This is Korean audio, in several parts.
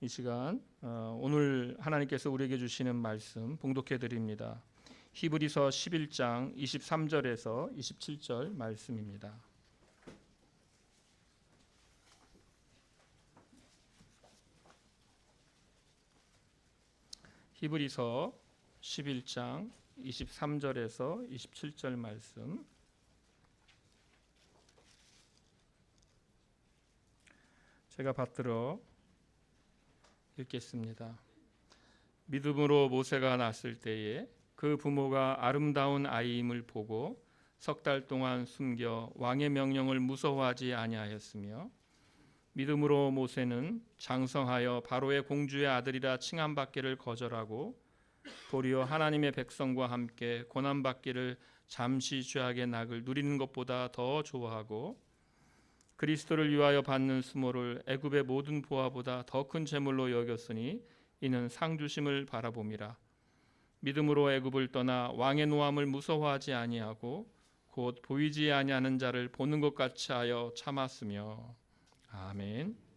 이 시간 오늘 하나님께서 우리에게 주시는 말씀 봉독해 드립니다. 히브리서 11장 23절에서 27절 말씀입니다. 히브리서 11장 23절에서 27절 말씀 제가 받들어 읽겠습니다. 믿음으로 모세가 낳았을 때에 그 부모가 아름다운 아이임을 보고 석 달 동안 숨겨 왕의 명령을 무서워하지 아니하였으며 믿음으로 모세는 장성하여 바로의 공주의 아들이라 칭함받기를 거절하고 도리어 하나님의 백성과 함께 고난받기를 잠시 죄악의 낙을 누리는 것보다 더 좋아하고 그리스도를 위하여 받는 수모를 애굽의 모든 보화보다 더 큰 재물로 여겼으니 이는 상 주심을 바라봄이라. 믿음으로 애굽을 떠나 왕의 노함을 무서워하지 아니하고 곧 보이지 아니하는 자를 보는 것 같이 하여 참았으며. 아멘.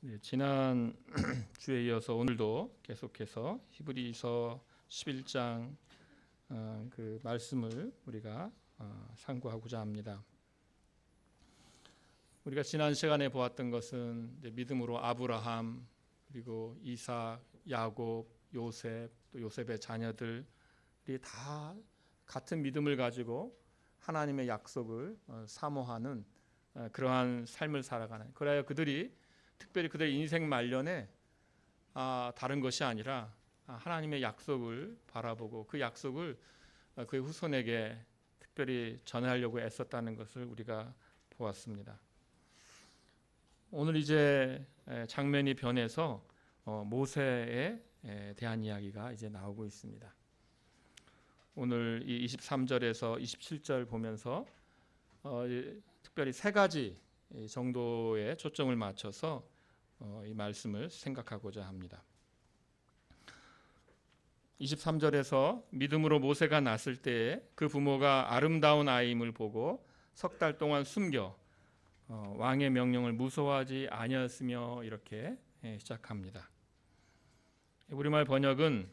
네, 지난 주에 이어서 오늘도 계속해서 히브리서 11장 그 말씀을 우리가 상고하고자 합니다. 우리가 지난 시간에 보았던 것은 이제 믿음으로 아브라함 그리고 이삭, 야곱, 요셉 또 요셉의 자녀들이 다 같은 믿음을 가지고 하나님의 약속을 사모하는 그러한 삶을 살아가는, 그래야 그들이 특별히 그들의 인생 말년에 다른 것이 아니라 하나님의 약속을 바라보고 그 약속을 그의 후손에게 특별히 전하려고 애썼다는 것을 우리가 보았습니다. 오늘 이제 장면이 변해서 모세에 대한 이야기가 이제 나오고 있습니다. 오늘 이 23절에서 27절 보면서 특별히 세 가지 정도의 초점을 맞춰서 이 말씀을 생각하고자 합니다. 23절에서 믿음으로 모세가 낳았을 때에 그 부모가 아름다운 아이임을 보고 석 달 동안 숨겨 왕의 명령을 무서워하지 아니하였으며 이렇게 시작합니다. 우리말 번역은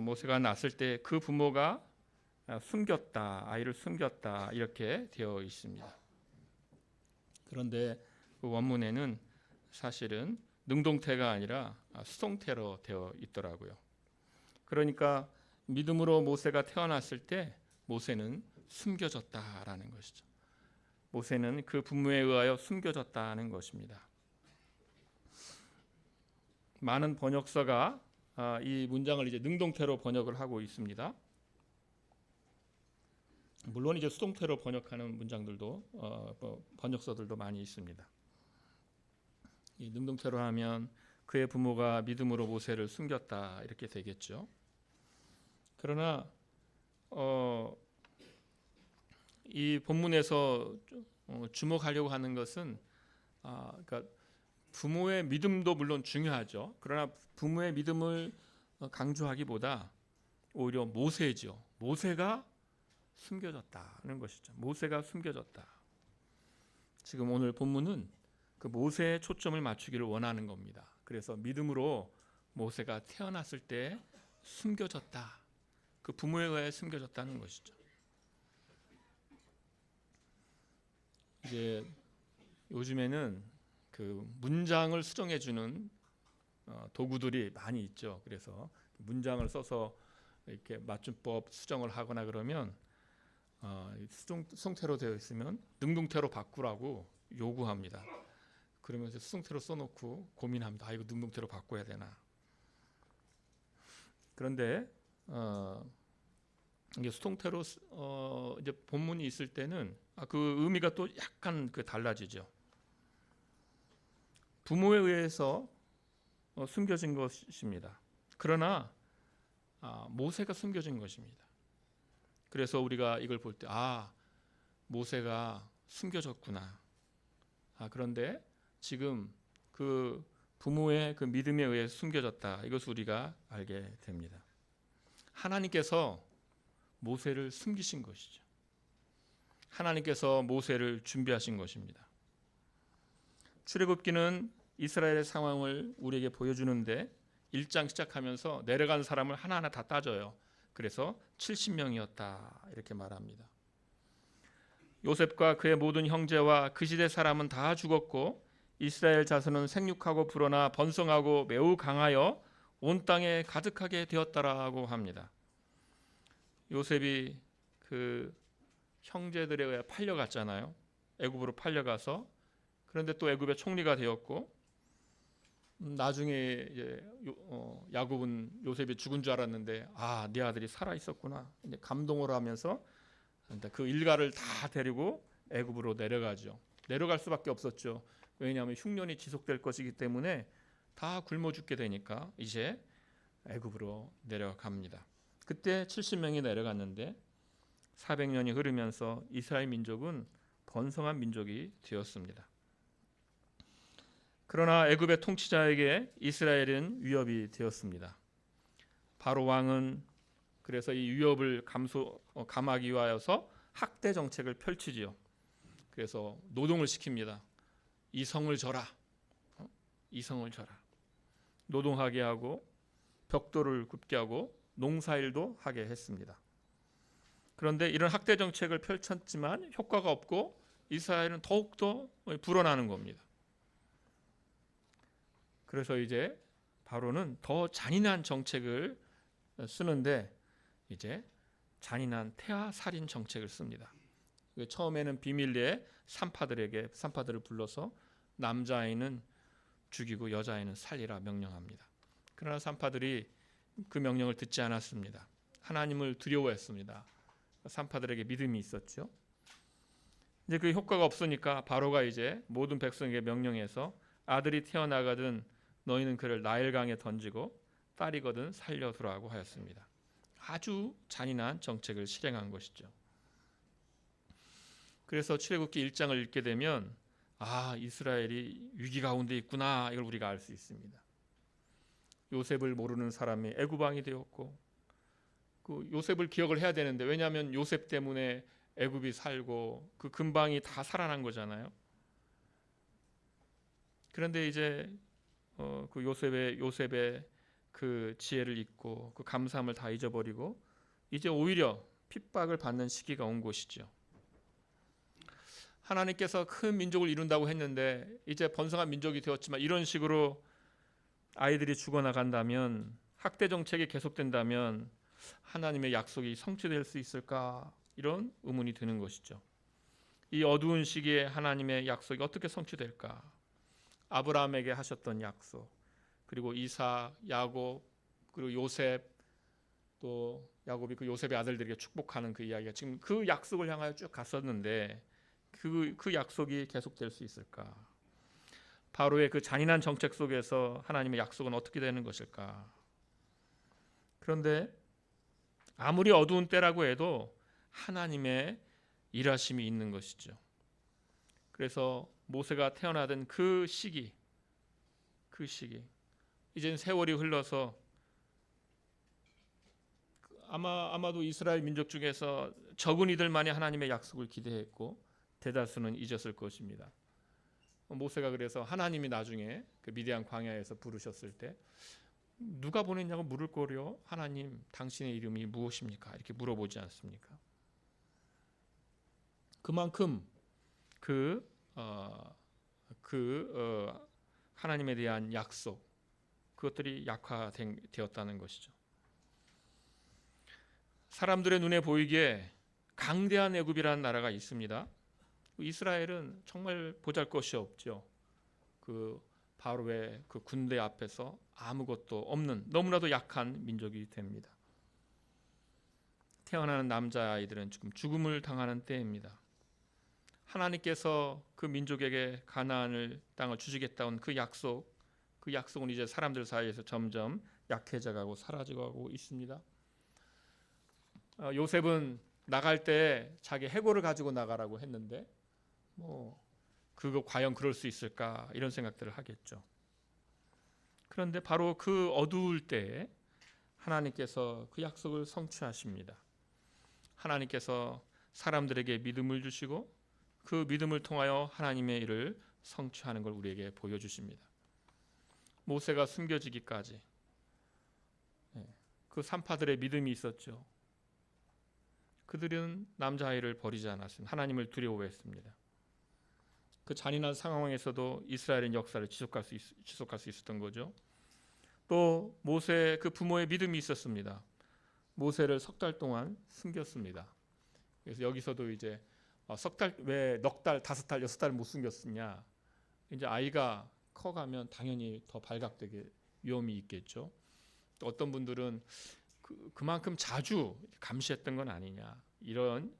모세가 낳았을 때 그 부모가 숨겼다, 아이를 숨겼다 이렇게 되어 있습니다. 그런데 그 원문에는 사실은 능동태가 아니라 수동태로 되어 있더라고요. 그러니까 믿음으로 모세가 태어났을 때 모세는 숨겨졌다라는 것이죠. 모세는 그 부모에 의하여 숨겨졌다는 것입니다. 많은 번역서가 이 문장을 이제 능동태로 번역을 하고 있습니다. 물론 이제 수동태로 번역하는 문장들도 번역서들도 많이 있습니다. 이 능동태로 하면 그의 부모가 믿음으로 모세를 숨겼다 이렇게 되겠죠. 그러나 이 본문에서 주목하려고 하는 것은 그러니까 부모의 믿음도 물론 중요하죠. 그러나 부모의 믿음을 강조하기보다 오히려 모세죠. 모세가 숨겨졌다는 것이죠. 모세가 숨겨졌다. 지금 오늘 본문은 그 모세의 초점을 맞추기를 원하는 겁니다. 그래서 믿음으로 모세가 태어났을 때 숨겨졌다. 그 부모에 의해 숨겨졌다는 것이죠. 이제 요즘에는 그 문장을 수정해 주는 도구들이 많이 있죠. 그래서 문장을 써서 이렇게 맞춤법 수정을 하거나 그러면 수동태로 되어 있으면 능동태로 바꾸라고 요구합니다. 그러면서 수동태로 써놓고 고민합니다. 이거 능동태로 바꿔야 되나? 그런데 이게 수동태로 이제 본문이 있을 때는 그 의미가 또 약간 달라지죠. 부모에 의해서 숨겨진 것입니다. 그러나 모세가 숨겨진 것입니다. 그래서 우리가 이걸 볼 때 모세가 숨겨졌구나. 그런데 지금 그 부모의 그 믿음에 의해 숨겨졌다. 이것을 우리가 알게 됩니다. 하나님께서 모세를 숨기신 것이죠. 하나님께서 모세를 준비하신 것입니다. 출애굽기는 이스라엘의 상황을 우리에게 보여주는데 1장 시작하면서 내려간 사람을 하나하나 다 따져요. 그래서 70명이었다 이렇게 말합니다. 요셉과 그의 모든 형제와 그 시대 사람은 다 죽었고 이스라엘 자손은 생육하고 불어나 번성하고 매우 강하여 온 땅에 가득하게 되었다라고 합니다. 요셉이 그 형제들에 의해 팔려갔잖아요. 애굽으로 팔려가서 그런데 또 애굽의 총리가 되었고 나중에 이제 야곱은 요셉이 죽은 줄 알았는데 네 아들이 살아 있었구나. 이제 감동을 하면서 그 일가를 다 데리고 애굽으로 내려가죠. 내려갈 수밖에 없었죠. 왜냐하면 흉년이 지속될 것이기 때문에 다 굶어 죽게 되니까 이제 애굽으로 내려갑니다. 그때 70명이 내려갔는데 400년이 흐르면서 이스라엘 민족은 번성한 민족이 되었습니다. 그러나 애굽의 통치자에게 이스라엘은 위협이 되었습니다. 바로 왕은 그래서 이 위협을 감하기 위하여서 학대 정책을 펼치지요. 그래서 노동을 시킵니다. 이 성을 져라. 이 성을 져라. 노동하게 하고 벽돌을 굽게 하고 농사일도 하게 했습니다. 그런데 이런 학대 정책을 펼쳤지만 효과가 없고 이스라엘은 더욱더 불어나는 겁니다. 그래서 이제 바로는 더 잔인한 정책을 쓰는데 이제 잔인한 태아 살인 정책을 씁니다. 처음에는 비밀리에 산파들을 불러서 남자아이는 죽이고 여자아이는 살리라 명령합니다. 그러나 산파들이 그 명령을 듣지 않았습니다. 하나님을 두려워했습니다. 산파들에게 믿음이 있었죠. 이제 그 효과가 없으니까 바로가 이제 모든 백성에게 명령해서 아들이 태어나거든 너희는 그를 나일강에 던지고 딸이거든 살려두라고 하였습니다. 아주 잔인한 정책을 실행한 것이죠. 그래서 출애굽기 1장을 읽게 되면 이스라엘이 위기 가운데 있구나 이걸 우리가 알 수 있습니다. 요셉을 모르는 사람이 애굽 왕이 되었고 그 요셉을 기억을 해야 되는데 왜냐하면 요셉 때문에 애굽이 살고 그 근방이 다 살아난 거잖아요. 그런데 이제 그 요셉의 그 지혜를 잊고 그 감사함을 다 잊어버리고 이제 오히려 핍박을 받는 시기가 온 것이죠. 하나님께서 큰 민족을 이룬다고 했는데 이제 번성한 민족이 되었지만 이런 식으로 아이들이 죽어나간다면 학대 정책이 계속된다면 하나님의 약속이 성취될 수 있을까 이런 의문이 드는 것이죠. 이 어두운 시기에 하나님의 약속이 어떻게 성취될까? 아브라함에게 하셨던 약속 그리고 이삭, 야곱 그리고 요셉 또 야곱이 그 요셉의 아들들에게 축복하는 그 이야기가 지금 그 약속을 향하여 쭉 갔었는데 그 약속이 계속될 수 있을까? 바로의 그 잔인한 정책 속에서 하나님의 약속은 어떻게 되는 것일까? 그런데 아무리 어두운 때라고 해도 하나님의 일하심이 있는 것이죠. 그래서 모세가 태어나던 그 시기 이젠 세월이 흘러서 아마도 이스라엘 민족 중에서 적은 이들만이 하나님의 약속을 기대했고 대다수는 잊었을 것입니다. 모세가 그래서 하나님이 나중에 그 미디안 광야에서 부르셨을 때 누가 보냈냐고 물을 거려 하나님 당신의 이름이 무엇입니까? 이렇게 물어보지 않습니까? 그만큼 하나님에 대한 약속 그것들이 약화되었다는 것이죠. 사람들의 눈에 보이기에 강대한 애굽이라는 나라가 있습니다. 이스라엘은 정말 보잘것이 없죠. 그 바로의 그 군대 앞에서 아무것도 없는 너무나도 약한 민족이 됩니다. 태어나는 남자아이들은 지금 죽음을 당하는 때입니다. 하나님께서 그 민족에게 가나안을 땅을 주시겠다는 그 약속은 이제 사람들 사이에서 점점 약해져가고 사라져가고 있습니다. 요셉은 나갈 때 자기 해골을 가지고 나가라고 했는데 그거 과연 그럴 수 있을까 이런 생각들을 하겠죠. 그런데 바로 그 어두울 때에 하나님께서 그 약속을 성취하십니다. 하나님께서 사람들에게 믿음을 주시고 그 믿음을 통하여 하나님의 일을 성취하는 걸 우리에게 보여주십니다. 모세가 숨겨지기까지 그 산파들의 믿음이 있었죠. 그들은 남자아이를 버리지 않았습니다. 하나님을 두려워했습니다. 그 잔인한 상황에서도 이스라엘의 역사를 지속할 수 있었던 거죠. 또 모세 그 부모의 믿음이 있었습니다. 모세를 석 달 동안 숨겼습니다. 그래서 여기서도 이제 왜 넉 달, 5달, 6달 못 숨겼느냐? 이제 아이가 커가면 당연히 더 발각되게 위험이 있겠죠. 또 어떤 분들은 그만큼 자주 감시했던 건 아니냐 이런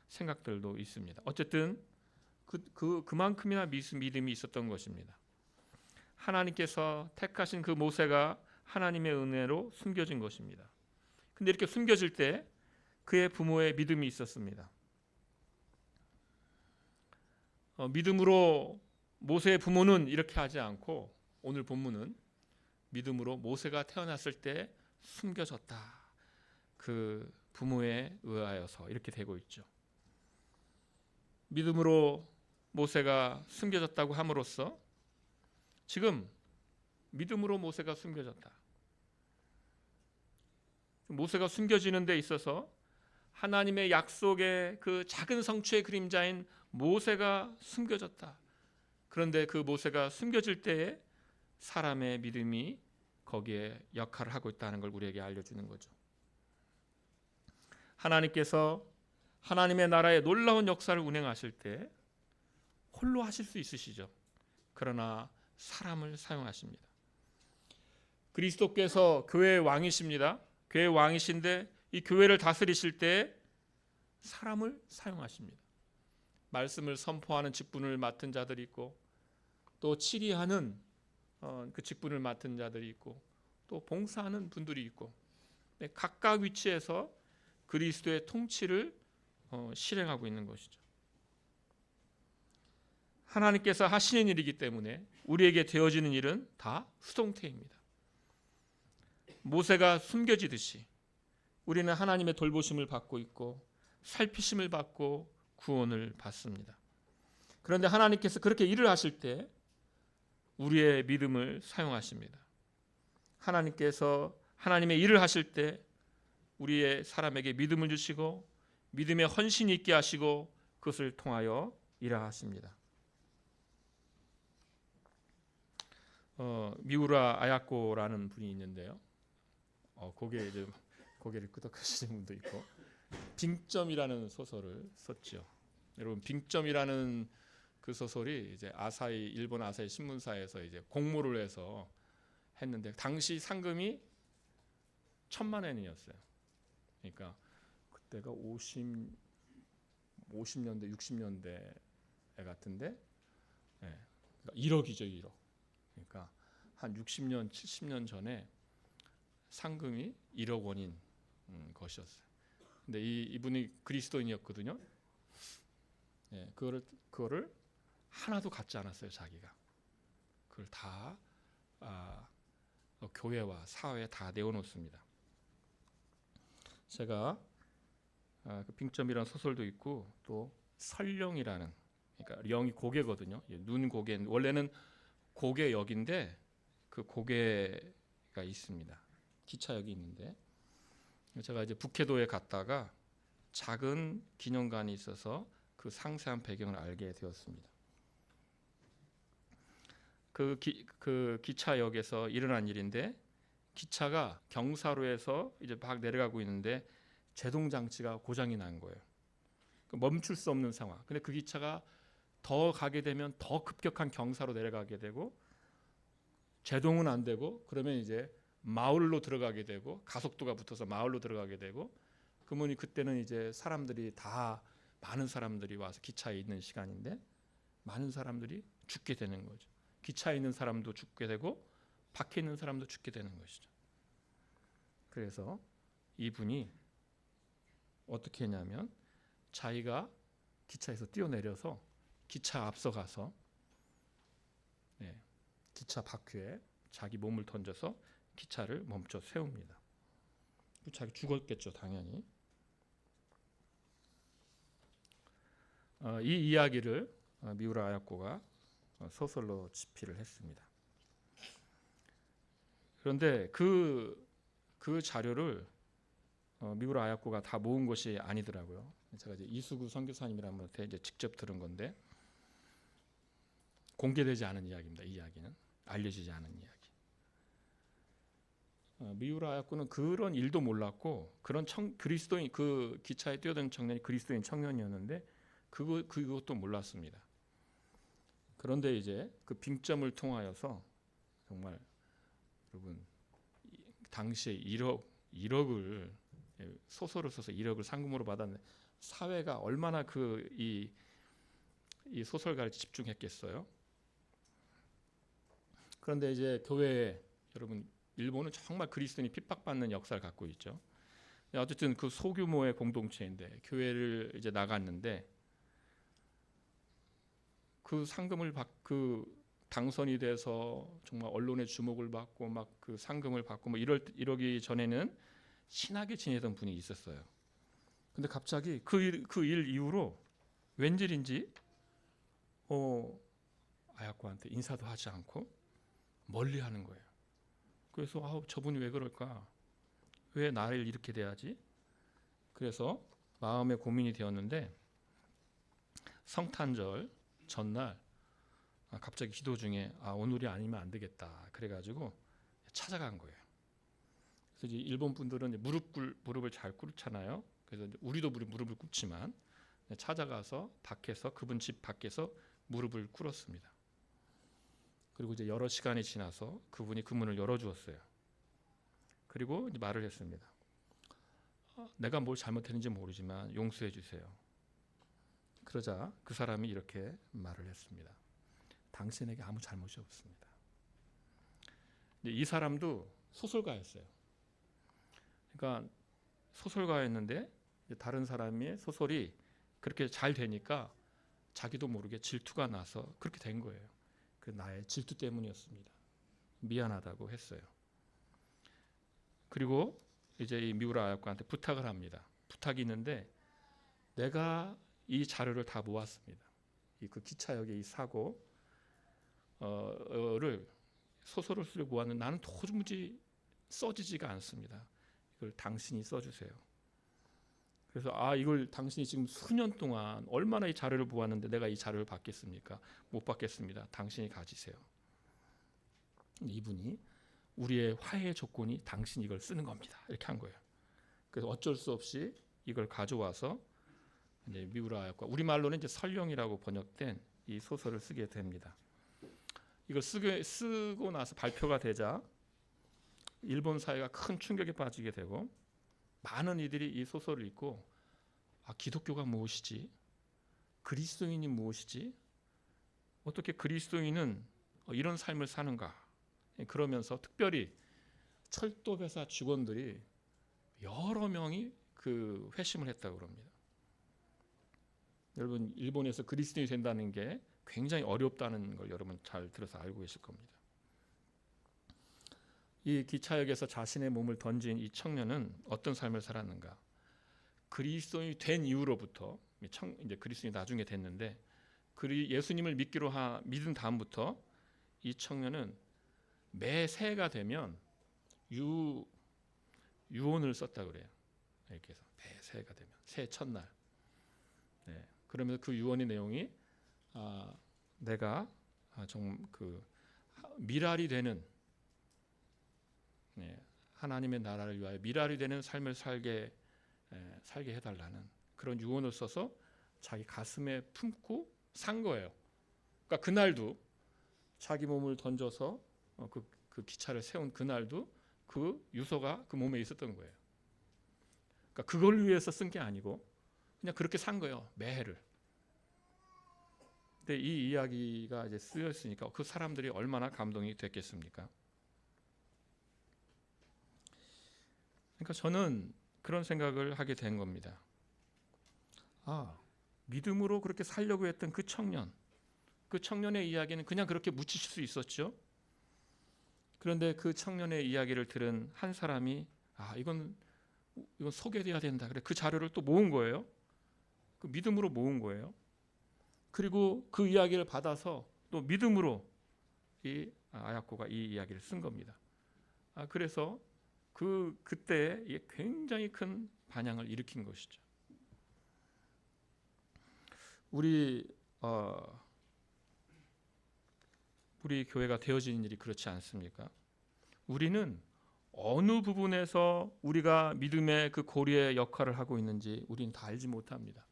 생각들도 있습니다. 어쨌든 그만큼이나 믿음이 있었던 것입니다. 하나님께서 택하신 그 모세가 하나님의 은혜로 숨겨진 것입니다. 근데 이렇게 숨겨질 때 그의 부모의 믿음이 있었습니다. 믿음으로 모세의 부모는 이렇게 하지 않고 오늘 본문은 믿음으로 모세가 태어났을 때 숨겨졌다. 그 부모에 의하여서 이렇게 되고 있죠. 믿음으로 모세가 숨겨졌다고 함으로써 지금 믿음으로 모세가 숨겨졌다. 모세가 숨겨지는 데 있어서 하나님의 약속의 그 작은 성취의 그림자인 모세가 숨겨졌다. 그런데 그 모세가 숨겨질 때에 사람의 믿음이 거기에 역할을 하고 있다는 걸 우리에게 알려주는 거죠. 하나님께서 하나님의 나라의 놀라운 역사를 운행하실 때 홀로 하실 수 있으시죠. 그러나 사람을 사용하십니다. 그리스도께서 교회의 왕이십니다. 교회의 왕이신데 이 교회를 다스리실 때 사람을 사용하십니다. 말씀을 선포하는 직분을 맡은 자들이 있고 또 치리하는 그 직분을 맡은 자들이 있고 또 봉사하는 분들이 있고 각각 위치에서 그리스도의 통치를 실행하고 있는 것이죠. 하나님께서 하시는 일이기 때문에 우리에게 되어지는 일은 다 수동태입니다. 모세가 숨겨지듯이 우리는 하나님의 돌보심을 받고 있고 살피심을 받고 구원을 받습니다. 그런데 하나님께서 그렇게 일을 하실 때 우리의 믿음을 사용하십니다. 하나님께서 하나님의 일을 하실 때 우리의 사람에게 믿음을 주시고 믿음에 헌신이 있게 하시고 그것을 통하여 일하십니다. 미우라 아야코라는 분이 있는데요. 고개를 끄덕하시는 분도 있고 빙점이라는 소설을 썼죠. 여러분 빙점이라는 그 소설이 이제 일본 아사히 신문사에서 이제 공모를 해서 했는데 당시 상금이 1,000,000엔이었어요. 그러니까 그때가 50년대 60년대 같은데 그러니까 1억이죠 1억. 그러니까 한 60년 70년 전에 상금이 1억 원인 것이었어요. 근데 이분이 그리스도인이었거든요. 그거를 하나도 갖지 않았어요. 자기가 그걸 다 교회와 사회에 다 내어놓습니다. 제가 그 빙점이라는 소설도 있고 또 설령이라는 그러니까 영이 고개거든요. 눈 고개 원래는 고개역인데 그 고개가 있습니다. 기차역이 있는데 제가 이제 북해도에 갔다가 작은 기념관이 있어서 그 상세한 배경을 알게 되었습니다. 그 기차역에서 일어난 일인데 기차가 경사로에서 이제 막 내려가고 있는데 제동 장치가 고장이 난 거예요. 멈출 수 없는 상황. 근데 그 기차가 더 가게 되면 더 급격한 경사로 내려가게 되고 제동은 안 되고 그러면 이제 마을로 들어가게 되고 가속도가 붙어서 마을로 들어가게 되고 그러면 그때는 이제 많은 사람들이 와서 기차에 있는 시간인데 많은 사람들이 죽게 되는 거죠. 기차에 있는 사람도 죽게 되고 밖에 있는 사람도 죽게 되는 것이죠. 그래서 이분이 어떻게 했냐면 자기가 기차에서 뛰어내려서 기차 앞서 가서 기차 바퀴에 자기 몸을 던져서 기차를 멈춰 세웁니다. 자기 죽었겠죠, 당연히. 이 이야기를 미우라 아야코가 소설로 집필을 했습니다. 그런데 그 자료를 미우라 아야코가 다 모은 것이 아니더라고요. 제가 이제 이수구 선교사님이라는 분한테 이제 직접 들은 건데, 공개되지 않은 이야기입니다. 이 이야기는 알려지지 않은 이야기. 미우라 아야코는 그런 일도 몰랐고, 그런 그리스도인, 그 기차에 뛰어든 청년이 그리스도인 청년이었는데 그것도 몰랐습니다. 그런데 이제 그 빙점을 통하여서 정말 여러분 당시에 1억을 소설을 써서 1억을 상금으로 받았는데 사회가 얼마나 이 소설가를 집중했겠어요. 그런데 이제 교회에, 여러분 일본은 정말 그리스도인이 핍박받는 역사를 갖고 있죠. 어쨌든 그 소규모의 공동체인데 교회를 이제 나갔는데 그 상금을 당선이 돼서 정말 언론의 주목을 받고 막 그 상금을 받고 뭐 이러기 전에는 친하게 지내던 분이 있었어요. 근데 갑자기 그 일 이후로 웬일인지 아야코한테 인사도 하지 않고 멀리 하는 거예요. 그래서 저분이 왜 그럴까? 왜 나를 이렇게 대하지? 그래서 마음에 고민이 되었는데 성탄절 전날 갑자기 기도 중에 오늘이 아니면 안 되겠다. 그래가지고 찾아간 거예요. 그래서 이제 일본 분들은 무릎을 잘 꿇잖아요. 그래서 이제 우리도 무릎을 꿇지만 찾아가서 밖에서 그분 집 밖에서 무릎을 꿇었습니다. 그리고 이제 여러 시간이 지나서 그분이 그 문을 열어주었어요. 그리고 이제 말을 했습니다. 내가 뭘 잘못했는지 모르지만 용서해 주세요. 그러자 그 사람이 이렇게 말을 했습니다. 당신에게 아무 잘못이 없습니다. 이 사람도 소설가였어요. 그러니까 소설가였는데 다른 사람의 소설이 그렇게 잘 되니까 자기도 모르게 질투가 나서 그렇게 된 거예요. 그 나의 질투 때문이었습니다. 미안하다고 했어요. 그리고 이제 이 미우라 아야코한테 부탁을 합니다. 부탁이 있는데 내가 이 자료를 다 모았습니다. 그 기차역의 이 사고를 소설을 쓰려고 모았는데 나는 도무지 써지지가 않습니다. 이걸 당신이 써주세요. 그래서 이걸 당신이 지금 수년 동안 얼마나 이 자료를 모았는데 내가 이 자료를 받겠습니까? 못 받겠습니다. 당신이 가지세요. 이분이 우리의 화해 조건이 당신이 이걸 쓰는 겁니다. 이렇게 한 거예요. 그래서 어쩔 수 없이 이걸 가져와서 이제 미우라 아야코, 우리말로는 이제 설령이라고 번역된 이 소설을 쓰게 됩니다. 이걸 쓰고 나서 발표가 되자 일본 사회가 큰 충격에 빠지게 되고 많은 이들이 이 소설을 읽고 기독교가 무엇이지? 그리스도인이 무엇이지? 어떻게 그리스도인은 이런 삶을 사는가? 그러면서 특별히 철도회사 직원들이 여러 명이 그 회심을 했다고 합니다. 여러분 일본에서 그리스도인이 된다는 게 굉장히 어렵다는 걸 여러분 잘 들어서 알고 계실 겁니다. 이 기차역에서 자신의 몸을 던진 이 청년은 어떤 삶을 살았는가? 그리스도인이 된 이후로부터 이제 그리스도인이 나중에 됐는데 예수님을 믿은 다음부터 이 청년은 매 새해가 되면 유언을 썼다 그래요. 이렇게 해서 매 새해가 되면 새해 첫날. 네. 그러면서 그 유언의 내용이 내가 좀 미랄이 되는 하나님의 나라를 위하여 미랄이 되는 삶을 살게 해달라는 그런 유언을 써서 자기 가슴에 품고 산 거예요. 그러니까 그날도 자기 몸을 던져서 그 기차를 세운 그날도 그 유서가 그 몸에 있었던 거예요. 그러니까 그걸 위해서 쓴 게 아니고 그냥 그렇게 산 거예요. 매해를. 근데 이 이야기가 이제 쓰였으니까 그 사람들이 얼마나 감동이 됐겠습니까? 그러니까 저는 그런 생각을 하게 된 겁니다. 믿음으로 그렇게 살려고 했던 그 청년의 이야기는 그냥 그렇게 묻히실 수 있었죠. 그런데 그 청년의 이야기를 들은 한 사람이 이건 이건 소개돼야 된다. 그래 그 자료를 또 모은 거예요. 그 믿음으로 모은 거예요. 그리고 그 이야기를 받아서 또 믿음으로 이 아야코가 이 이야기를 쓴 겁니다. 그래서 그때 이게 굉장히 큰 반향을 일으킨 것이죠. 우리 교회가 되어진 일이 그렇지 않습니까? 우리는 어느 부분에서 우리가 믿음의 그 고리의 역할을 하고 있는지 우리는 다 알지 못합니다.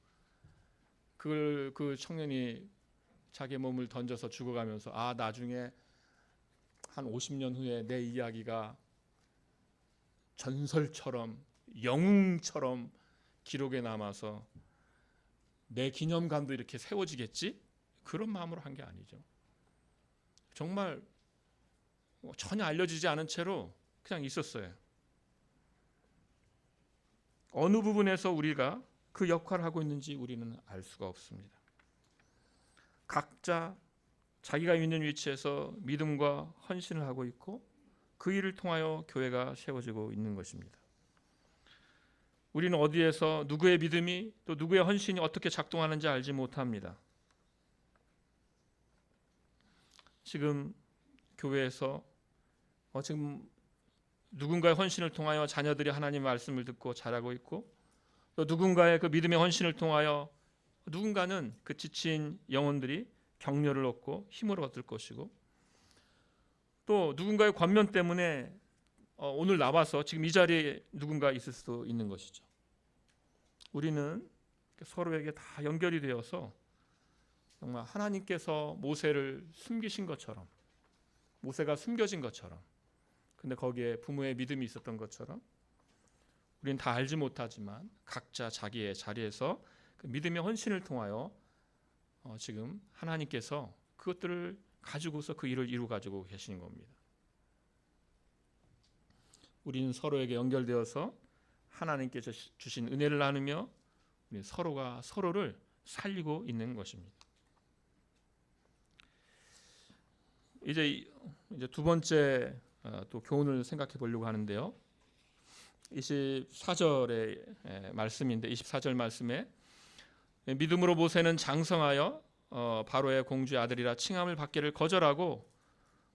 그걸 그 청년이 자기 몸을 던져서 죽어가면서 나중에 한 50년 후에 내 이야기가 전설처럼 영웅처럼 기록에 남아서 내 기념관도 이렇게 세워지겠지? 그런 마음으로 한 게 아니죠. 정말 전혀 알려지지 않은 채로 그냥 있었어요. 어느 부분에서 우리가 그 역할을 하고 있는지 우리는 알 수가 없습니다. 각자 자기가 있는 위치에서 믿음과 헌신을 하고 있고 그 일을 통하여 교회가 세워지고 있는 것입니다. 우리는 어디에서 누구의 믿음이 또 누구의 헌신이 어떻게 작동하는지 알지 못합니다. 지금 교회에서 지금 누군가의 헌신을 통하여 자녀들이 하나님의 말씀을 듣고 자라고 있고 또 누군가의 그 믿음의 헌신을 통하여 누군가는 그 지친 영혼들이 격려를 얻고 힘을 얻을 것이고 또 누군가의 권면 때문에 오늘 나와서 지금 이 자리에 누군가 있을 수도 있는 것이죠. 우리는 서로에게 다 연결이 되어서 정말 하나님께서 모세를 숨기신 것처럼 모세가 숨겨진 것처럼 근데 거기에 부모의 믿음이 있었던 것처럼 우리는 다 알지 못하지만 각자 자기의 자리에서 그 믿음의 헌신을 통하여 지금 하나님께서 그것들을 가지고서 그 일을 이루 가지고 계시는 겁니다. 우리는 서로에게 연결되어서 하나님께서 주신 은혜를 나누며 우리 서로가 서로를 살리고 있는 것입니다. 이제 두 번째 또 교훈을 생각해 보려고 하는데요. 24절의 말씀인데 24절 말씀에 믿음으로 모세는 장성하여 바로의 공주의 아들이라 칭함을 받기를 거절하고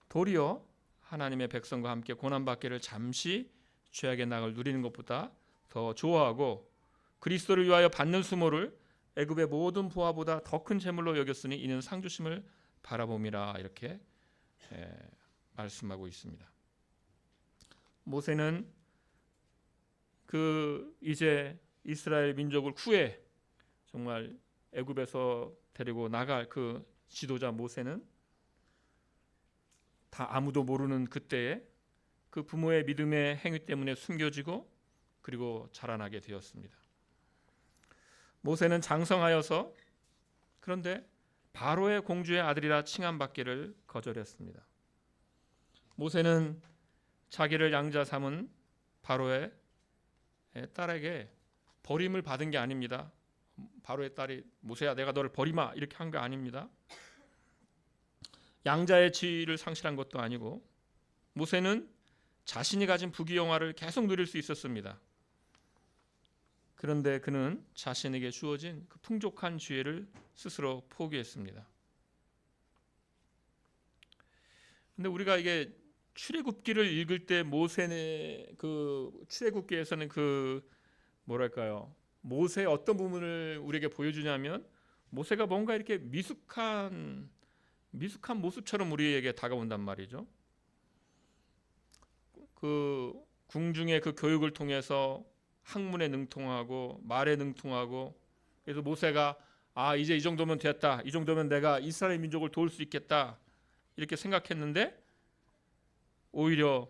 도리어 하나님의 백성과 함께 고난받기를 잠시 죄악의 낙을 누리는 것보다 더 좋아하고 그리스도를 위하여 받는 수모를 애굽의 모든 부하보다 더 큰 재물로 여겼으니 이는 상 주심을 바라봄이라 이렇게 말씀하고 있습니다. 모세는 이제 이스라엘 민족을 후에 정말 애굽에서 데리고 나갈 그 지도자 모세는 다 아무도 모르는 그때에 그 부모의 믿음의 행위 때문에 숨겨지고 그리고 자라나게 되었습니다. 모세는 장성하여서 그런데 바로의 공주의 아들이라 칭함받기를 거절했습니다. 모세는 자기를 양자 삼은 바로의 딸에게 버림을 받은 게 아닙니다. 바로의 딸이 모세야 내가 너를 버리마 이렇게 한 거 아닙니다. 양자의 지위를 상실한 것도 아니고 모세는 자신이 가진 부귀영화를 계속 누릴 수 있었습니다. 그런데 그는 자신에게 주어진 그 풍족한 지혜를 스스로 포기했습니다. 근데 우리가 이게 출애굽기를 읽을 때 모세의 그 출애굽기에서는 그 뭐랄까요? 모세의 어떤 부분을 우리에게 보여주냐면 모세가 뭔가 이렇게 미숙한 모습처럼 우리에게 다가온단 말이죠. 그 궁중의 그 교육을 통해서 학문에 능통하고 말에 능통하고 그래서 모세가 이제 이 정도면 됐다. 이 정도면 내가 이스라엘 민족을 도울 수 있겠다. 이렇게 생각했는데 오히려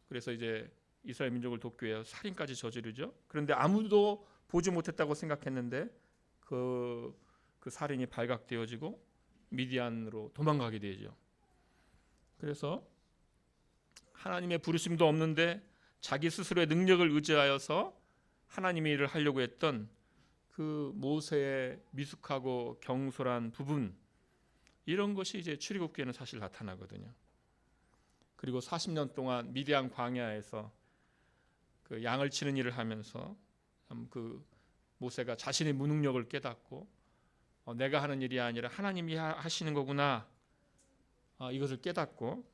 그래서 이제 이스라엘 민족을 돕기 위해 살인까지 저지르죠. 그런데 아무도 보지 못했다고 생각했는데 그 살인이 발각되어지고 미디안으로 도망가게 되죠. 그래서 하나님의 부르심도 없는데 자기 스스로의 능력을 의지하여서 하나님의 일을 하려고 했던 그 모세의 미숙하고 경솔한 부분 이런 것이 이제 출애굽기에는 사실 나타나거든요. 그리고 40년 동안 미디안 광야에서 그 양을 치는 일을 하면서 그 모세가 자신의 무능력을 깨닫고 내가 하는 일이 아니라 하나님이 하시는 거구나, 이것을 깨닫고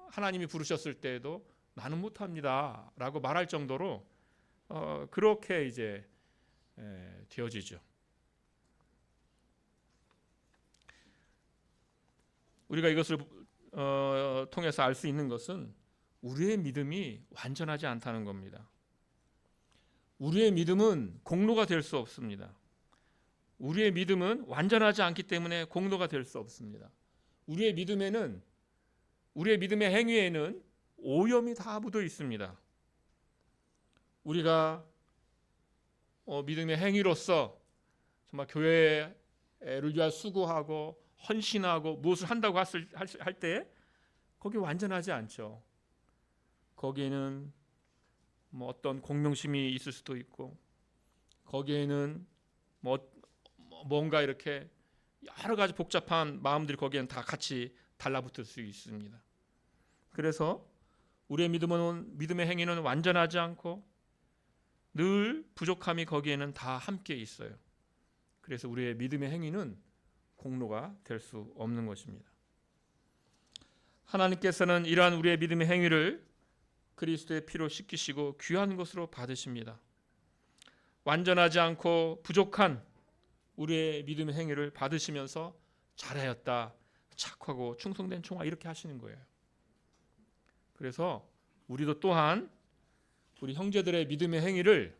하나님이 부르셨을 때에도 나는 못합니다라고 말할 정도로 그렇게 이제 되어지죠. 우리가 이것을 통해서 알 수 있는 것은 우리의 믿음이 완전하지 않다는 겁니다. 우리의 믿음은 공로가 될 수 없습니다. 우리의 믿음은 완전하지 않기 때문에 공로가 될 수 없습니다. 우리의 믿음의 행위에는 오염이 다 묻어 있습니다. 우리가 믿음의 행위로서 정말 교회를 위하여 수고하고 헌신하고 무엇을 한다고 할 때 거기 완전하지 않죠. 거기에는 뭐 어떤 공명심이 있을 수도 있고, 거기에는 뭔가 이렇게 여러 가지 복잡한 마음들이 거기에는 다 같이 달라붙을 수 있습니다. 그래서 우리의 믿음의 행위는 완전하지 않고 늘 부족함이 거기에는 다 함께 있어요. 그래서 우리의 믿음의 행위는 공로가 될 수 없는 것입니다. 하나님께서는 이러한 우리의 믿음의 행위를 그리스도의 피로 씻기시고 귀한 것으로 받으십니다. 완전하지 않고 부족한 우리의 믿음의 행위를 받으시면서 잘하였다, 착하고 충성된 종아, 이렇게 하시는 거예요. 그래서 우리도 또한 우리 형제들의 믿음의 행위를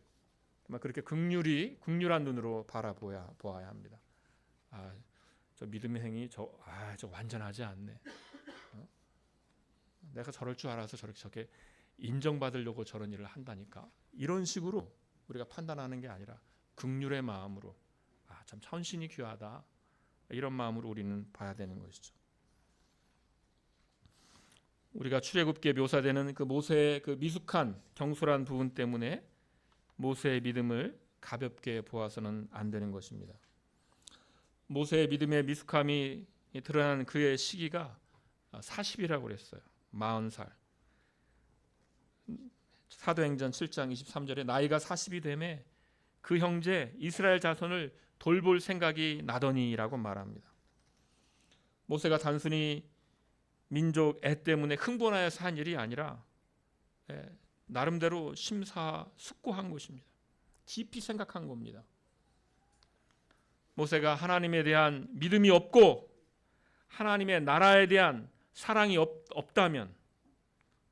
그렇게 극률한 눈으로 보아야 합니다. 저 믿음의 행위 저 완전하지 않네. 내가 저럴 줄 알아서 저렇게 인정받으려고 저런 일을 한다니까. 이런 식으로 우리가 판단하는 게 아니라 긍휼의 마음으로 참 헌신이 귀하다, 이런 마음으로 우리는 봐야 되는 것이죠. 우리가 출애굽기에 묘사되는 그 모세의 그 미숙한 경솔한 부분 때문에 모세의 믿음을 가볍게 보아서는 안 되는 것입니다. 모세의 믿음의 미숙함이 드러나는 그의 시기가 40이라고 그랬어요. 40살. 사도행전 7장 23절에 나이가 40이 되매 그 형제 이스라엘 자손을 돌볼 생각이 나더니라고 말합니다. 모세가 단순히 민족 애 때문에 흥분하여서 한 일이 아니라 나름대로 심사숙고한 것입니다. 깊이 생각한 겁니다. 모세가 하나님에 대한 믿음이 없고 하나님의 나라에 대한 사랑이 없다면,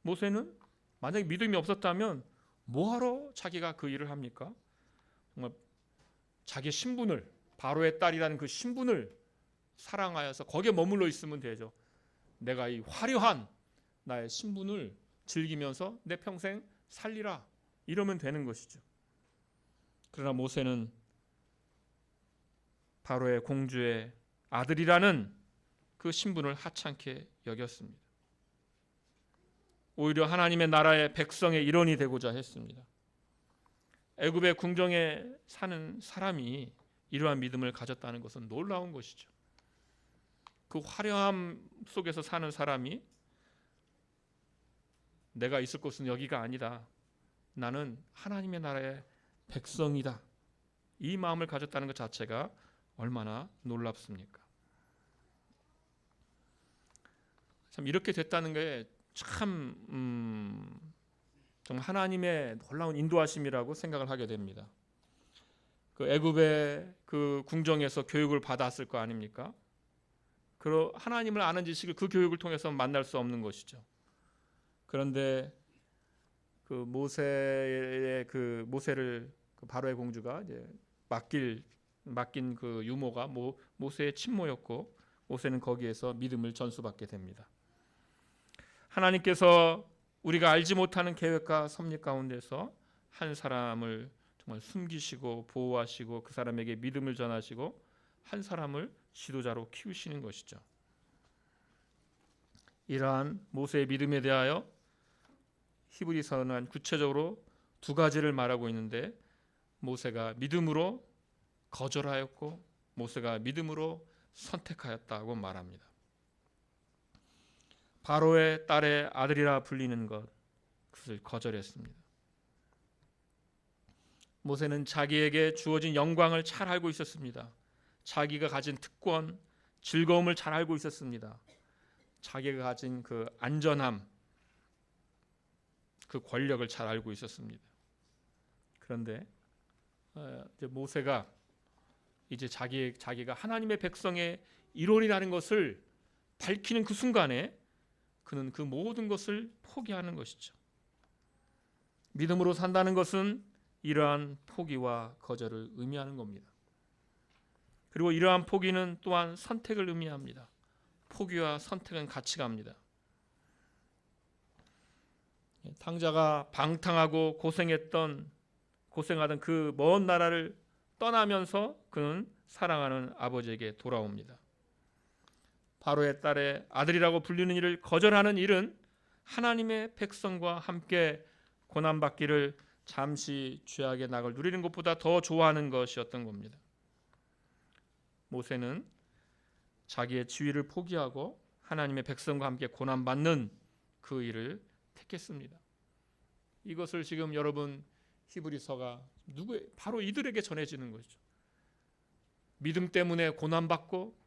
모세는 만약에 믿음이 없었다면 뭐하러 자기가 그 일을 합니까? 정말 자기의 신분을, 바로의 딸이라는 그 신분을 사랑하여서 거기에 머물러 있으면 되죠. 내가 이 화려한 나의 신분을 즐기면서 내 평생 살리라, 이러면 되는 것이죠. 그러나 모세는 바로의 공주의 아들이라는 그 신분을 하찮게 여겼습니다. 오히려 하나님의 나라의 백성의 일원이 되고자 했습니다. 애굽의 궁정에 사는 사람이 이러한 믿음을 가졌다는 것은 놀라운 것이죠. 그 화려함 속에서 사는 사람이 내가 있을 곳은 여기가 아니다, 나는 하나님의 나라의 백성이다, 이 마음을 가졌다는 것 자체가 얼마나 놀랍습니까? 참 이렇게 됐다는 게 참 정말 하나님의 놀라운 인도하심이라고 생각을 하게 됩니다. 그 애굽의 그 궁정에서 교육을 받았을 거 아닙니까? 그 하나님을 아는 지식을 그 교육을 통해서 만날 수 없는 것이죠. 그런데 그 모세를 그 바로의 공주가 이제 맡긴 그 유모가 모세의 친모였고, 모세는 거기에서 믿음을 전수받게 됩니다. 하나님께서 우리가 알지 못하는 계획과 섭리 가운데서 한 사람을 정말 숨기시고 보호하시고 그 사람에게 믿음을 전하시고 한 사람을 지도자로 키우시는 것이죠. 이러한 모세의 믿음에 대하여 히브리서는 구체적으로 두 가지를 말하고 있는데, 모세가 믿음으로 거절하였고 모세가 믿음으로 선택하였다고 말합니다. 바로의 딸의 아들이라 불리는 것, 그것을 거절했습니다. 모세는 자기에게 주어진 영광을 잘 알고 있었습니다. 자기가 가진 특권, 즐거움을 잘 알고 있었습니다. 자기가 가진 그 안전함, 그 권력을 잘 알고 있었습니다. 그런데 이제 모세가 이제 자기가 하나님의 백성의 일원이라는 것을 밝히는 그 순간에 그는 그 모든 것을 포기하는 것이죠. 믿음으로 산다는 것은 이러한 포기와 거절을 의미하는 겁니다. 그리고 이러한 포기는 또한 선택을 의미합니다. 포기와 선택은 같이 갑니다. 탕자가 방탕하고 고생하던 그 먼 나라를 떠나면서 그는 사랑하는 아버지에게 돌아옵니다. 바로의 딸의 아들이라고 불리는 일을 거절하는 일은 하나님의 백성과 함께 고난받기를 잠시 죄악의 낙을 누리는 것보다 더 좋아하는 것이었던 겁니다. 모세는 자기의 지위를 포기하고 하나님의 백성과 함께 고난받는 그 일을 택했습니다. 이것을 지금 여러분 히브리서가 바로 이들에게 전해지는 것이죠. 믿음 때문에 고난받고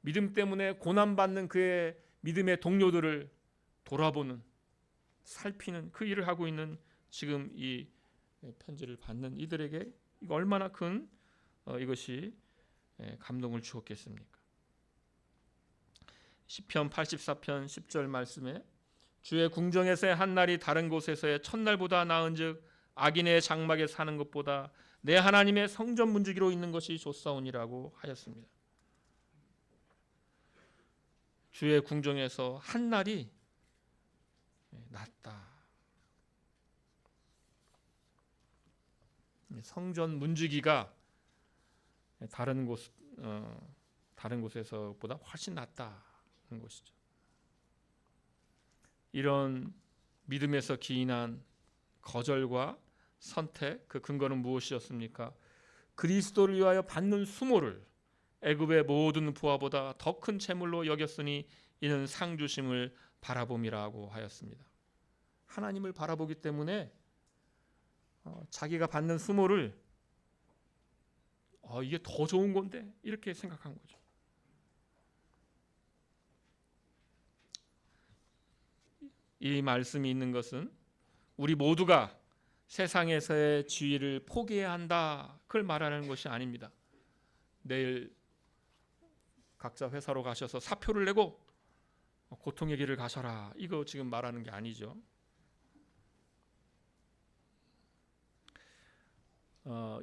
믿음 때문에 고난받는 그의 믿음의 동료들을 돌아보는, 살피는 그 일을 하고 있는 지금 이 편지를 받는 이들에게 이거 얼마나 큰 이것이 감동을 주었겠습니까? 시편 84편 10절 말씀에 주의 궁정에서의 한 날이 다른 곳에서의 첫날보다 나은즉 악인의 장막에 사는 것보다 내 하나님의 성전 문지기로 있는 것이 좋사오니라고 하였습니다. 주의 궁정에서 한 날이 낫다. 성전 문지기가 다른 곳에서보다 훨씬 낫다는 것이죠. 이런 믿음에서 기인한 거절과 선택, 그 근거는 무엇이었습니까? 그리스도를 위하여 받는 수모를 애굽의 모든 부하보다 더 큰 재물로 여겼으니 이는 상 주심을 바라봄이라고 하였습니다. 하나님을 바라보기 때문에 자기가 받는 수모를 이게 더 좋은 건데 이렇게 생각한 거죠. 이 말씀이 있는 것은 우리 모두가 세상에서의 지위를 포기해야 한다, 그걸 말하는 것이 아닙니다. 내일 각자 회사로 가셔서 사표를 내고 고통의 길을 가셔라, 이거 지금 말하는 게 아니죠.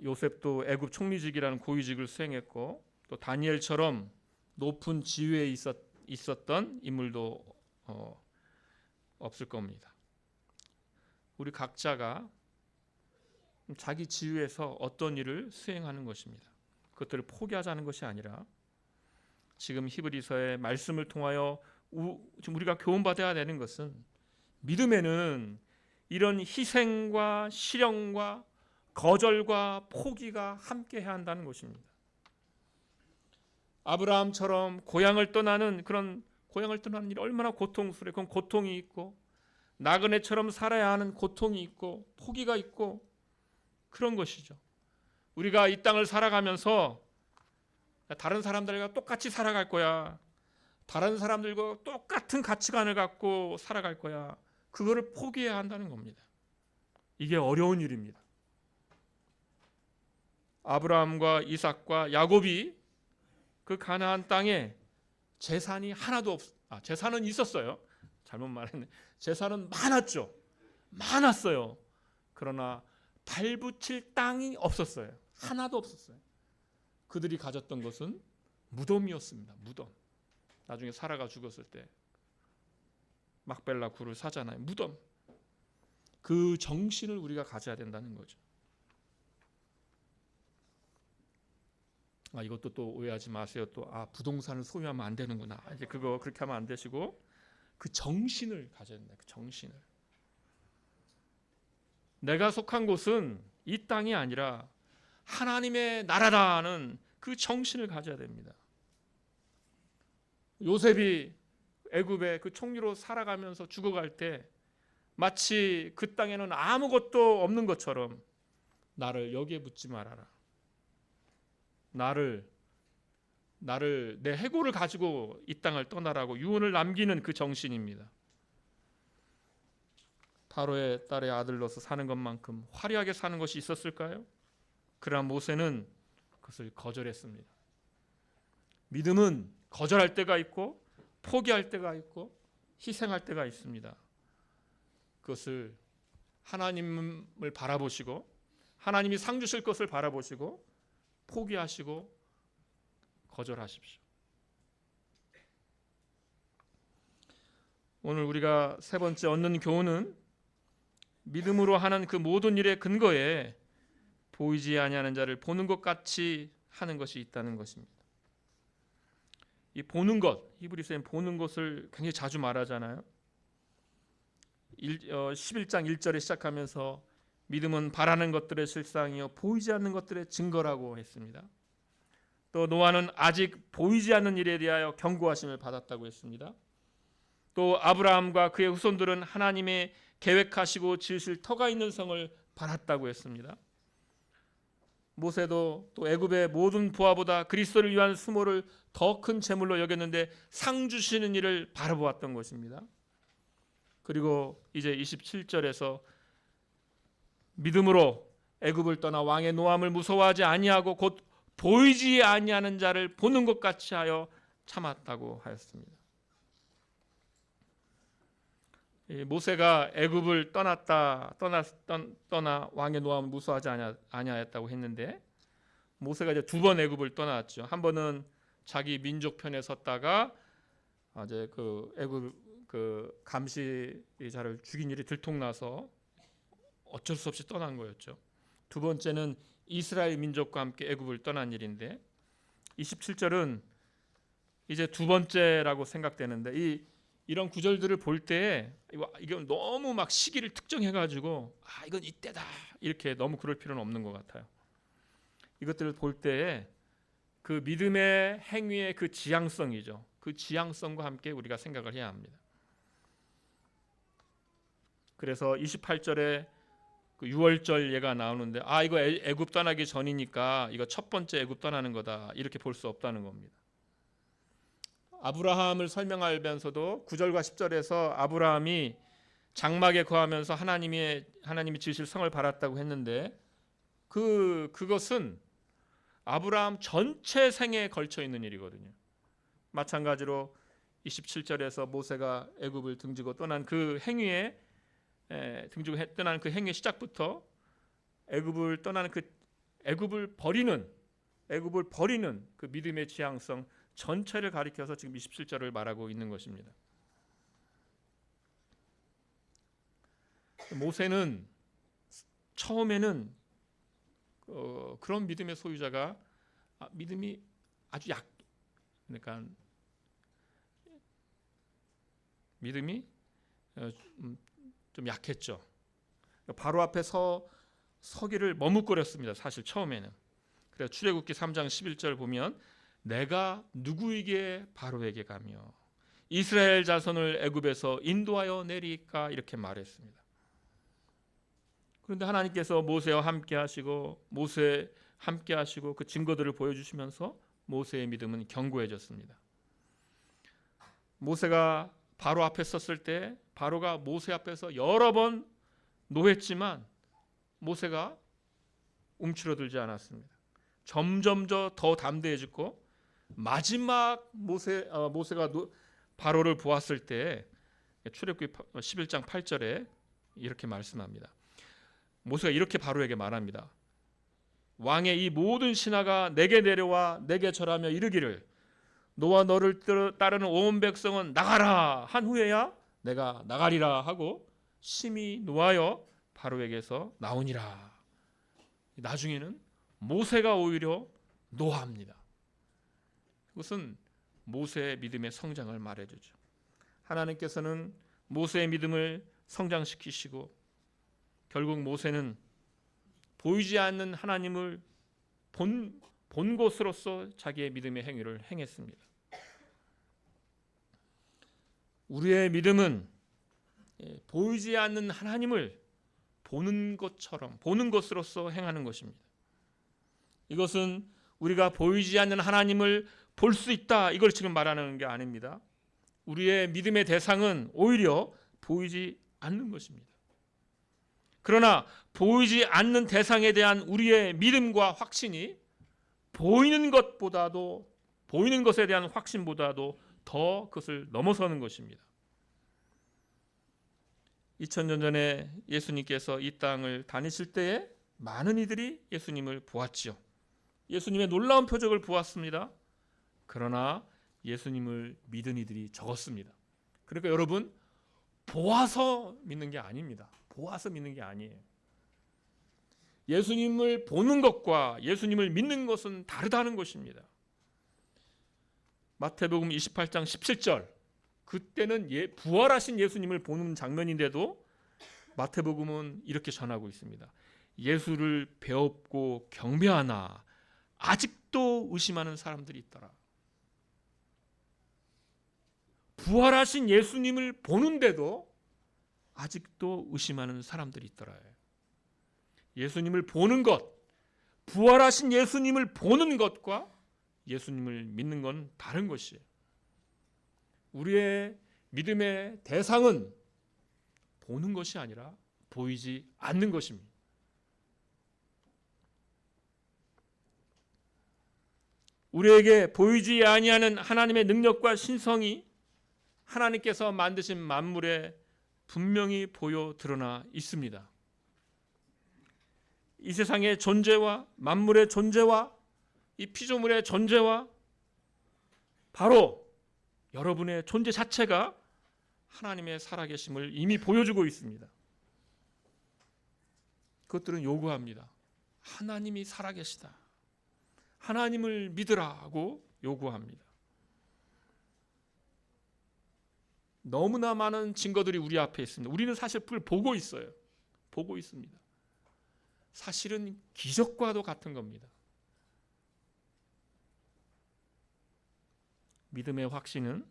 요셉도 애굽 총리직이라는 고위직을 수행했고 또 다니엘처럼 높은 지위에 있었던 인물도 없을 겁니다. 우리 각자가 자기 지위에서 어떤 일을 수행하는 것입니다. 그것들을 포기하자는 것이 아니라 지금 히브리서의 말씀을 통하여 지금 우리가 교훈받아야 되는 것은 믿음에는 이런 희생과 실현과 거절과 포기가 함께해야 한다는 것입니다. 아브라함처럼 고향을 떠나는 일이 얼마나 고통스러워요. 그건 고통이 있고 나그네처럼 살아야 하는 고통이 있고 포기가 있고 그런 것이죠. 우리가 이 땅을 살아가면서 다른 사람들과 똑같이 살아갈 거야, 다른 사람들과 똑같은 가치관을 갖고 살아갈 거야, 그거를 포기해야 한다는 겁니다. 이게 어려운 일입니다. 아브라함과 이삭과 야곱이 그 가나안 땅에 재산이 하나도 재산은 있었어요. 잘못 말했네. 재산은 많았어요. 그러나 발붙일 땅이 없었어요. 하나도 없었어요. 그들이 가졌던 것은 무덤이었습니다. 무덤. 나중에 사라가 죽었을 때 막벨라 굴을 사잖아요. 무덤. 그 정신을 우리가 가져야 된다는 거죠. 이것도 또 오해하지 마세요. 또 부동산을 소유하면 안 되는구나. 이제 그거 그렇게 하면 안 되시고 그 정신을 가져야 된다. 그 정신을. 내가 속한 곳은 이 땅이 아니라 하나님의 나라라는 그 정신을 가져야 됩니다. 요셉이 애굽의 그 총리로 살아가면서 죽어갈 때 마치 그 땅에는 아무것도 없는 것처럼 나를 여기에 묻지 말아라. 나를 내 해골을 가지고 이 땅을 떠나라고 유언을 남기는 그 정신입니다. 바로의 딸의 아들로서 사는 것만큼 화려하게 사는 것이 있었을까요? 그러나 모세는 그것을 거절했습니다. 믿음은 거절할 때가 있고 포기할 때가 있고 희생할 때가 있습니다. 그것을 하나님을 바라보시고 하나님이 상 주실 것을 바라보시고 포기하시고 거절하십시오. 오늘 우리가 세 번째 얻는 교훈은 믿음으로 하는 그 모든 일의 근거에 보이지 아니하는 자를 보는 것 같이 하는 것이 있다는 것입니다. 이 보는 것, 히브리서엔 보는 것을 굉장히 자주 말하잖아요. 11장 1절에 시작하면서 믿음은 바라는 것들의 실상이요 보이지 않는 것들의 증거라고 했습니다. 또 노아는 아직 보이지 않는 일에 대하여 경고하심을 받았다고 했습니다. 또 아브라함과 그의 후손들은 하나님의 계획하시고 지으실 터가 있는 성을 바랐다고 했습니다. 모세도 또 애굽의 모든 부하보다 그리스도를 위한 수모를 더 큰 재물로 여겼는데 상 주시는 일을 바라보았던 것입니다. 그리고 이제 27절에서 믿음으로 애굽을 떠나 왕의 노함을 무서워하지 아니하고 곧 보이지 아니하는 자를 보는 것 같이 하여 참았다고 하였습니다. 모세가 애굽을 떠나 왕의 노함을 무서워하지 아니하였다고 했는데 모세가 이제 두 번 애굽을 떠났죠. 한 번은 자기 민족 편에 섰다가 이제 그 애굽 그 감시자를 죽인 일이 들통나서 어쩔 수 없이 떠난 거였죠. 두 번째는 이스라엘 민족과 함께 애굽을 떠난 일인데 27절은 이제 두 번째라고 생각되는데 이런 구절들을 볼 때 이건 너무 막 시기를 특정해가지고 이건 이때다 이렇게 너무 그럴 필요는 없는 것 같아요. 이것들을 볼 때 그 믿음의 행위의 그 지향성이죠. 그 지향성과 함께 우리가 생각을 해야 합니다. 그래서 28절에 그 6월절 예가 나오는데 이거 애굽 떠나기 전이니까 이거 첫 번째 애굽 떠나는 거다 이렇게 볼 수 없다는 겁니다. 아브라함을 설명하면서도 9절과 10절에서 아브라함이 장막에 거하면서 하나님이 지으실 성을 바랐다고 했는데 그것은 아브라함 전체 생애에 걸쳐 있는 일이거든요. 마찬가지로 27절에서 모세가 애굽을 등지고 떠난 그 행위에 떠난 그 행위의 시작부터 애굽을 떠나는 그 애굽을 버리는 그 믿음의 지향성 전체를 가리켜서 지금 27절을 말하고 있는 것입니다. 모세는 처음에는 그런 믿음의 소유자가 믿음이 아주 그러니까 믿음이 좀 약했죠. 바로 앞에 서기를 머뭇거렸습니다. 사실 처음에는. 그래서 출애굽기 3장 11절 보면 내가 누구에게 바로에게 가며 이스라엘 자손을 애굽에서 인도하여 내리까 이렇게 말했습니다. 그런데 하나님께서 모세와 함께 하시고 그 증거들을 보여주시면서 모세의 믿음은 견고해졌습니다. 모세가 바로 앞에 섰을 때 바로가 모세 앞에서 여러 번 노했지만 모세가 움츠러들지 않았습니다. 점점 더 담대해졌고 마지막 모세가 바로를 보았을 때 출애굽기 11장 8절에 이렇게 말씀합니다. 모세가 이렇게 바로에게 말합니다. 왕의 이 모든 신하가 내게 내려와 내게 절하며 이르기를 너와 너를 따르는 온 백성은 나가라 한 후에야 내가 나가리라 하고 심히 노하여 바로에게서 나오니라. 나중에는 모세가 오히려 노합니다. 그것은 모세의 믿음의 성장을 말해주죠. 하나님께서는 모세의 믿음을 성장시키시고 결국 모세는 보이지 않는 하나님을 본 것으로서 자기의 믿음의 행위를 행했습니다. 우리의 믿음은 보이지 않는 하나님을 보는 것처럼, 보는 것으로서 행하는 것입니다. 이것은 우리가 보이지 않는 하나님을 볼 수 있다, 이걸 지금 말하는 게 아닙니다. 우리의 믿음의 대상은 오히려 보이지 않는 것입니다. 그러나 보이지 않는 대상에 대한 우리의 믿음과 확신이 보이는 것에 대한 확신보다도 더 그것을 넘어서는 것입니다. 2000년 전에 예수님께서 이 땅을 다니실 때에 많은 이들이 예수님을 보았지요. 예수님의 놀라운 표적을 보았습니다. 그러나 예수님을 믿은 이들이 적었습니다. 그러니까 여러분, 보아서 믿는 게 아닙니다. 보아서 믿는 게 아니에요. 예수님을 보는 것과 예수님을 믿는 것은 다르다는 것입니다. 마태복음 28장 17절, 그때는 부활하신 예수님을 보는 장면인데도 마태복음은 이렇게 전하고 있습니다. 예수를 배웁고 경배하나 아직도 의심하는 사람들이 있더라. 부활하신 예수님을 보는데도 아직도 의심하는 사람들이 있더라. 예수님을 보는 것, 부활하신 예수님을 보는 것과 예수님을 믿는 건 다른 것이에요. 우리의 믿음의 대상은 보는 것이 아니라 보이지 않는 것입니다. 우리에게 보이지 아니하는 하나님의 능력과 신성이 하나님께서 만드신 만물에 분명히 보여 드러나 있습니다. 이 세상의 존재와 만물의 존재와 이 피조물의 존재와 바로 여러분의 존재 자체가 하나님의 살아계심을 이미 보여주고 있습니다. 그것들은 요구합니다. 하나님이 살아계시다, 하나님을 믿으라고 요구합니다. 너무나 많은 증거들이 우리 앞에 있습니다. 우리는 사실 그걸 보고 있어요. 보고 있습니다. 사실은 기적과도 같은 겁니다. 믿음의 확신은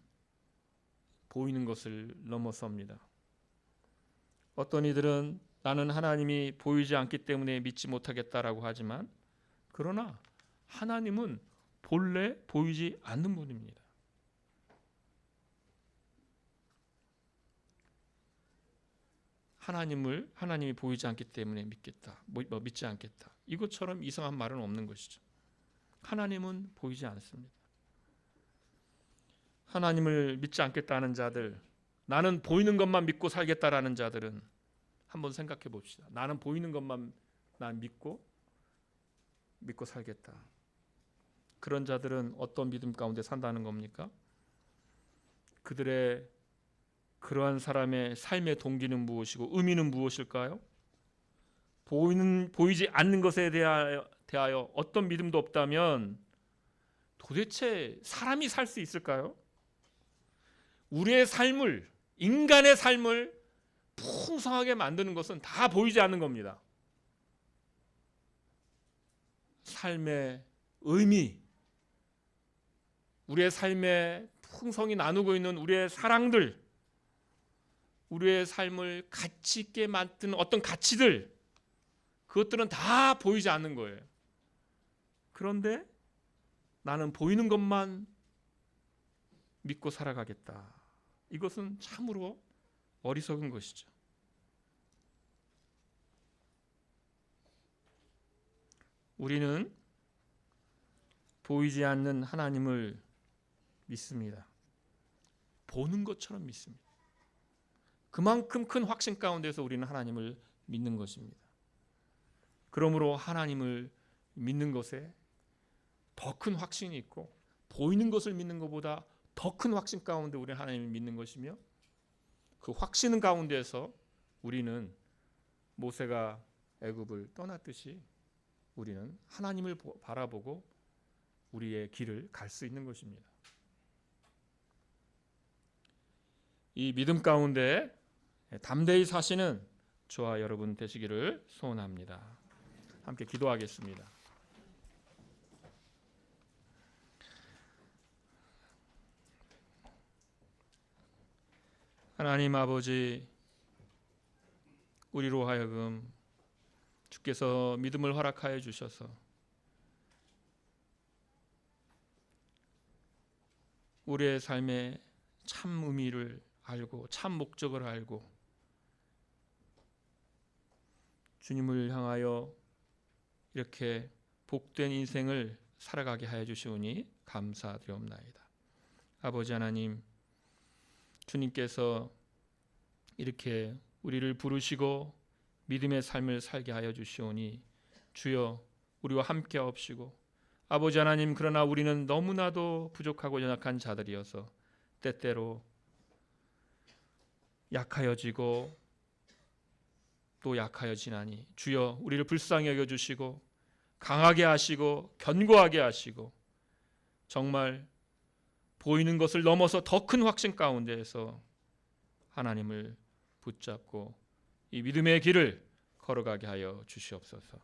보이는 것을 넘어섭니다. 어떤 이들은 나는 하나님이 보이지 않기 때문에 믿지 못하겠다라고 하지만, 그러나 하나님은 본래 보이지 않는 분입니다. 하나님이 보이지 않기 때문에 믿지 않겠다, 이것처럼 이상한 말은 없는 것이죠. 하나님은 보이지 않습니다. 하나님을 믿지 않겠다는 자들, 나는 보이는 것만 믿고 살겠다라는 자들은 한번 생각해 봅시다. 나는 보이는 것만 난 믿고 살겠다. 그런 자들은 어떤 믿음 가운데 산다는 겁니까? 그러한 사람의 삶의 동기는 무엇이고 의미는 무엇일까요? 보이지 않는 것에 대하여 어떤 믿음도 없다면 도대체 사람이 살 수 있을까요? 우리의 삶을, 인간의 삶을 풍성하게 만드는 것은 다 보이지 않는 겁니다. 삶의 의미, 우리의 삶의 풍성히 나누고 있는 우리의 사랑들, 우리의 삶을 가치 있게 만드는 어떤 가치들, 그것들은 다 보이지 않는 거예요. 그런데 나는 보이는 것만 믿고 살아가겠다, 이것은 참으로 어리석은 것이죠. 우리는 보이지 않는 하나님을 믿습니다. 보는 것처럼 믿습니다. 그만큼 큰 확신 가운데서 우리는 하나님을 믿는 것입니다. 그러므로 하나님을 믿는 것에 더 큰 확신이 있고, 보이는 것을 믿는 것보다 더 큰 확신 가운데 우리는 하나님을 믿는 것이며, 그 확신 가운데서 우리는 모세가 애굽을 떠났듯이 우리는 하나님을 바라보고 우리의 길을 갈 수 있는 것입니다. 이 믿음 가운데 담대히 사시는 저와 여러분 되시기를 소원합니다. 함께 기도하겠습니다. 하나님 아버지, 우리로 하여금 주께서 믿음을 허락하여 주셔서 우리의 삶의 참 의미를 알고 참 목적을 알고 주님을 향하여 이렇게 복된 인생을 살아가게 하여 주시오니 감사드리옵나이다. 아버지 하나님, 주님께서 이렇게 우리를 부르시고 믿음의 삶을 살게 하여 주시오니 주여 우리와 함께 하옵시고, 아버지 하나님, 그러나 우리는 너무나도 부족하고 연약한 자들이어서 때때로 약하여지고 또 약하여지나니 주여 우리를 불쌍히 여겨주시고 강하게 하시고 견고하게 하시고 정말 보이는 것을 넘어서 더 큰 확신 가운데에서 하나님을 붙잡고 이 믿음의 길을 걸어가게 하여 주시옵소서.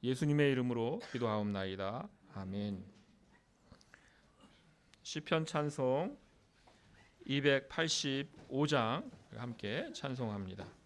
예수님의 이름으로 기도하옵나이다. 아멘. 시편 찬송 285장 함께 찬송합니다.